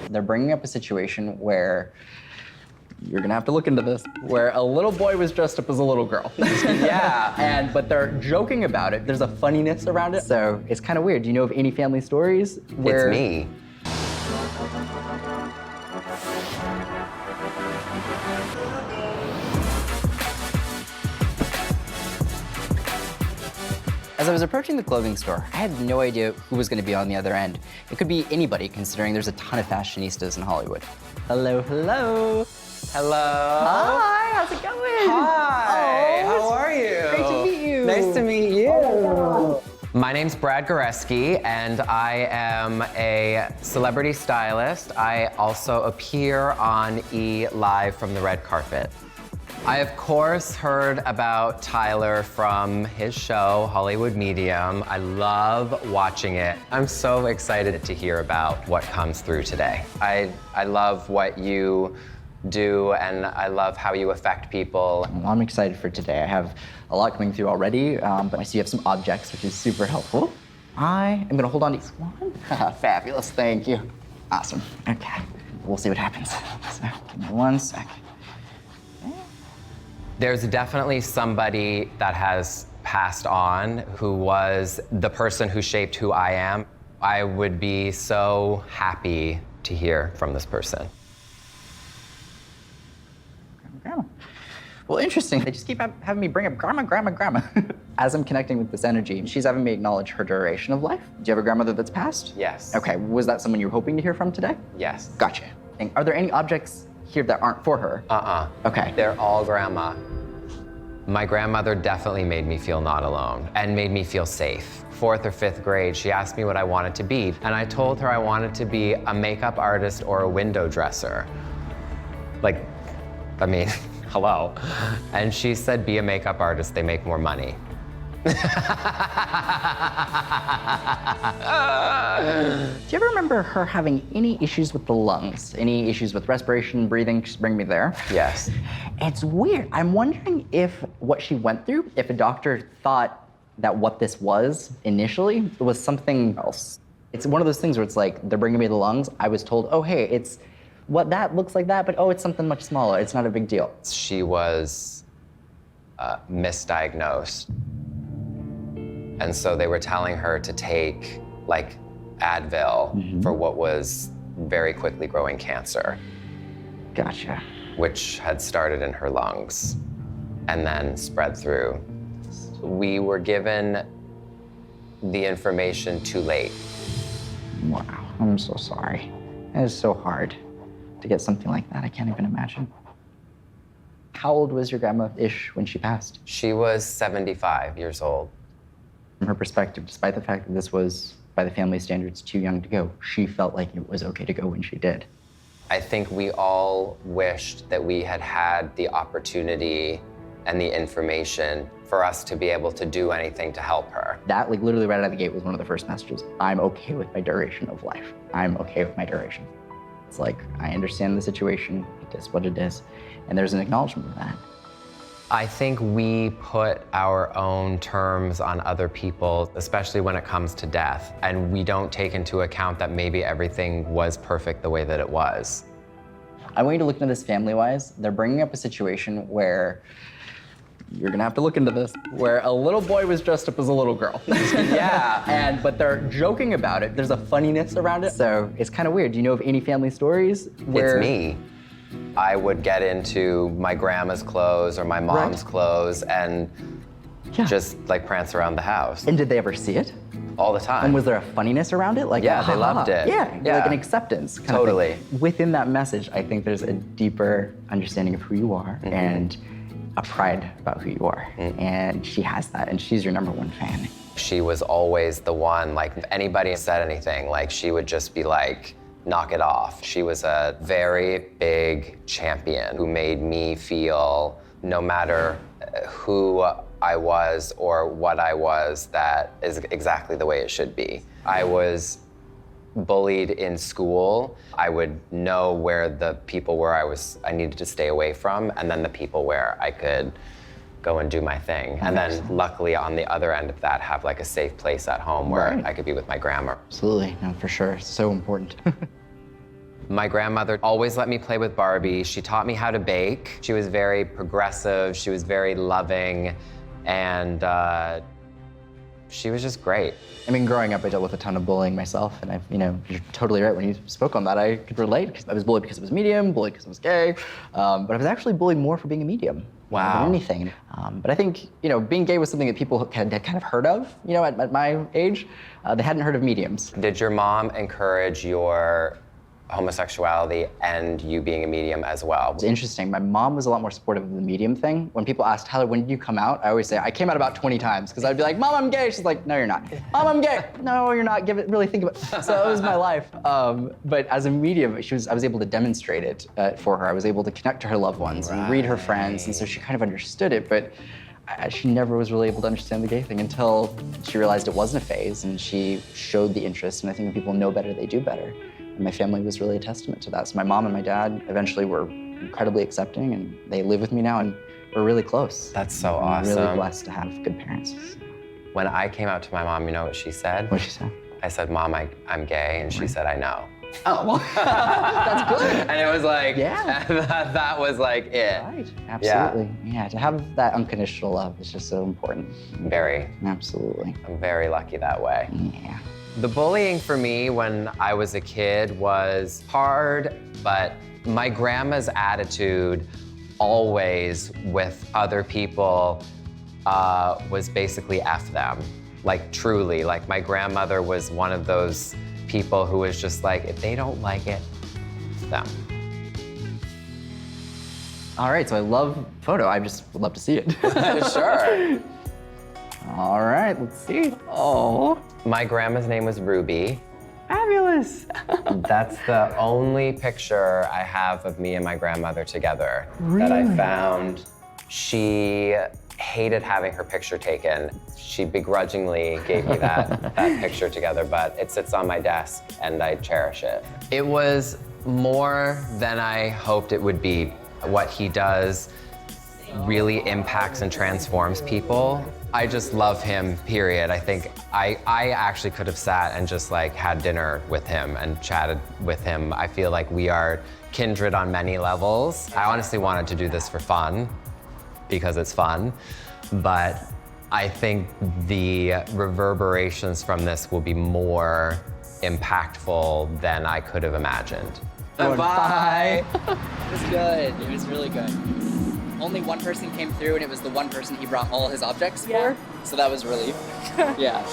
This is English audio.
They're bringing up a situation where, you're gonna have to look into this, where a little boy was dressed up as a little girl. Yeah, but they're joking about it. There's a funniness around it, so it's kind of weird. Do you know of any family stories where— It's me. As I was approaching the clothing store, I had no idea who was gonna be on the other end. It could be anybody, considering there's a ton of fashionistas in Hollywood. Hello, hello. Hello. Hi, how's it going? Hi, how are you? Great to meet you. Nice to meet you. My name's Brad Goreski, and I am a celebrity stylist. I also appear on E! Live from the red carpet. I, of course, heard about Tyler from his show, Hollywood Medium. I love watching it. I'm so excited to hear about what comes through today. I love what you do, and I love how you affect people. Well, I'm excited for today. I have a lot coming through already, but I see you have some objects, which is super helpful. I am gonna hold on to each one. Fabulous, thank you. Awesome, okay. We'll see what happens. So, give me 1 sec. There's definitely somebody that has passed on who was the person who shaped who I am. I would be so happy to hear from this person. Grandma. Well, interesting. They just keep having me bring up grandma. As I'm connecting with this energy, she's having me acknowledge her duration of life. Do you have a grandmother that's passed? Yes. Okay, was that someone you were hoping to hear from today? Yes. Gotcha. And are there any objects here that aren't for her? Okay. They're all grandma. My grandmother definitely made me feel not alone and made me feel safe. 4th or 5th grade, she asked me what I wanted to be, and I told her I wanted to be a makeup artist or a window dresser. Like, I mean, hello. And she said, be a makeup artist, they make more money. Do you ever remember her having any issues with the lungs? Any issues with respiration, breathing? Just bring me there. Yes. It's weird. I'm wondering if what she went through, if a doctor thought that what this was initially was something else. It's one of those things where it's like, they're bringing me the lungs. I was told, oh, hey, it's what that looks like that, but oh, it's something much smaller. It's not a big deal. She was misdiagnosed. And so they were telling her to take like Advil for what was very quickly growing cancer. Gotcha. Which had started in her lungs and then spread through. We were given the information too late. Wow, I'm so sorry. It is so hard to get something like that. I can't even imagine. How old was your grandma-ish when she passed? She was 75 years old. From her perspective, despite the fact that this was, by the family standards, too young to go, she felt like it was okay to go when she did. I think we all wished that we had had the opportunity and the information for us to be able to do anything to help her. That, like, literally right out of the gate was one of the first messages. I'm okay with my duration of life. I'm okay with my duration. It's like, I understand the situation, it is what it is, and there's an acknowledgement of that. I think we put our own terms on other people, especially when it comes to death, and we don't take into account that maybe everything was perfect the way that it was. I want you to look into this family-wise. They're bringing up a situation where, you're gonna have to look into this, where a little boy was dressed up as a little girl. Yeah, but they're joking about it. There's a funniness around it, so it's kind of weird. Do you know of any family stories where— It's me. I would get into my grandma's clothes or my mom's clothes and just like prance around the house. And did they ever see it? All the time. And was there a funniness around it? Like, yeah, they loved it. Yeah, like an acceptance kind of thing. Within that message, I think there's a deeper understanding of who you are and a pride about who you are. And she has that, and she's your #1 fan. She was always the one, like, if anybody said anything, like, she would just be like, knock it off. She was a very big champion who made me feel, no matter who I was or what I was, that is exactly the way it should be. I was bullied in school. I would know where the people were I needed to stay away from, and then the people where I could go and do my thing. And then luckily on the other end of that, have like a safe place at home where I could be with my grandma. Absolutely, no, for sure, it's so important. My grandmother always let me play with Barbie. She taught me how to bake. She was very progressive. She was very loving, and she was just great. I mean, growing up, I dealt with a ton of bullying myself, and you're totally right. When you spoke on that, I could relate. 'Cause I was bullied because I was medium, bullied because I was gay, but I was actually bullied more for being a medium. Wow. Than anything. But I think, being gay was something that people had kind of heard of, at my age. They hadn't heard of mediums. Did your mom encourage your homosexuality and you being a medium as well? It's interesting. My mom was a lot more supportive of the medium thing. When people ask, Tyler, when did you come out? I always say, I came out about 20 times, because I'd be like, Mom, I'm gay. She's like, no, you're not. Mom, I'm gay. No, you're not. Really think about it. So it was my life. But as a medium, I was able to demonstrate it for her. I was able to connect to her loved ones and read her friends, and so she kind of understood it, but she never was really able to understand the gay thing until she realized it wasn't a phase, and she showed the interest, and I think when people know better, they do better. And my family was really a testament to that. So my mom and my dad eventually were incredibly accepting, and they live with me now, and we're really close. That's so awesome. I'm really blessed to have good parents. When I came out to my mom, you know what she said? What did she say? I said, Mom, I'm gay, and she said, I know. Oh, well, that's good. And it was like, Yeah. that was like it. Right, absolutely. Yeah, to have that unconditional love is just so important. Very. Absolutely. I'm very lucky that way. Yeah. The bullying for me when I was a kid was hard, but my grandma's attitude always with other people was basically F them. Like truly, like my grandmother was one of those people who was just like, if they don't like it, F them. All right, so I love photo. I just would love to see it. Sure. All right, let's see. Oh. My grandma's name was Ruby. Fabulous. That's the only picture I have of me and my grandmother together that I found. She hated having her picture taken. She begrudgingly gave me that picture together, but it sits on my desk and I cherish it. It was more than I hoped it would be. What he does really impacts and transforms people. I just love him, period. I think I actually could have sat and just like had dinner with him and chatted with him. I feel like we are kindred on many levels. I honestly wanted to do this for fun because it's fun, but I think the reverberations from this will be more impactful than I could have imagined. Bye. It was good. It was really good. Only one person came through, and it was the one person he brought all his objects for. So that was relief. Yeah.